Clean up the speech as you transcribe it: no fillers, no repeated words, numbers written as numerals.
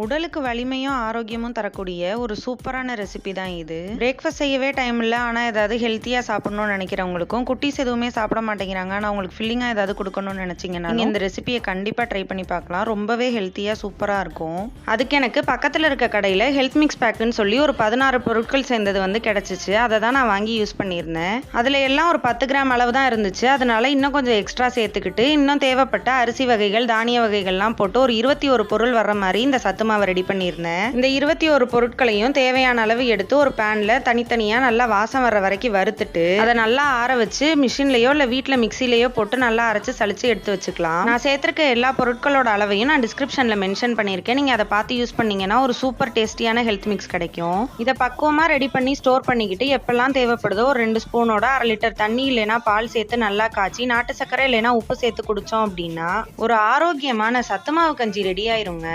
உடலுக்கு வலிமையும் ஆரோக்கியமும் தரக்கூடிய ஒரு சூப்பரான ரெசிபி தான் இது. பிரேக்ஃபாஸ்ட் செய்யவே டைம் இல்லை, ஆனால் ஏதாவது ஹெல்த்தியாக சாப்பிடணும்னு நினைக்கிறவங்களுக்கும், குட்டீஸ் எதுவுமே சாப்பிட மாட்டேங்கிறாங்க ஆனால் அவங்களுக்கு ஃபில்லிங்காக ஏதாவது கொடுக்கணும்னு நினச்சிங்கன்னா இந்த ரெசிபியை கண்டிப்பாக ட்ரை பண்ணி பார்க்கலாம். ரொம்பவே ஹெல்த்தியாக சூப்பராக இருக்கும். அதுக்கு எனக்கு பக்கத்தில் இருக்க கடையில் ஹெல்த் மிக்ஸ் பேக்குன்னு சொல்லி ஒரு 16 பொருட்கள் சேர்ந்தது கிடச்சிச்சு. அதை தான் நான் வாங்கி யூஸ் பண்ணியிருந்தேன். அதில் எல்லாம் ஒரு 10 கிராம் அளவு தான் இருந்துச்சு. அதனால இன்னும் கொஞ்சம் எக்ஸ்ட்ரா சேர்த்துக்கிட்டு இன்னும் தேவைப்பட்ட அரிசி வகைகள், தானிய வகைகள்லாம் போட்டு ஒரு 21 பொருள் வர்ற மாதிரி இந்த சத்து மாவை ரெடி பண்ணியிருந்தேன். இந்த 21 பொருட்களையும் தேவையான அளவு எடுத்து ஒரு பேன்ல தனித்தனியா நல்லா வாசம் வர்ற வரைக்கும் வறுத்துட்டு அதை நல்லா ஆற வச்சு மிஷின்லயோ இல்ல வீட்டுல மிக்சிலயோ போட்டு நல்லா அரைச்சு சளிச்சு எடுத்து வச்சுக்கலாம். நான் சேர்த்திருக்க எல்லா பொருட்களோட அளவையும் நான் டிஸ்கிரிப்ஷன்ல மென்ஷன் பண்ணியிருக்கேன். நீங்க அதை பார்த்து யூஸ் பண்ணீங்கன்னா ஒரு சூப்பர் டேஸ்டியான ஹெல்த் மிக்ஸ் கிடைக்கும். இதை பக்குவமா ரெடி பண்ணி ஸ்டோர் பண்ணிக்கிட்டு எப்பெல்லாம் தேவைப்படுதோ ஒரு 2 ஸ்பூனோட 1/2 லிட்டர் தண்ணி இல்லைன்னா பால் சேர்த்து நல்லா காய்ச்சி நாட்டு சர்க்கரை இல்லைன்னா உப்பு சேர்த்து குடிச்சோம் அப்படின்னா ஒரு ஆரோக்கியமான சத்து மாவு கஞ்சி ரெடி ஆயிருங்க.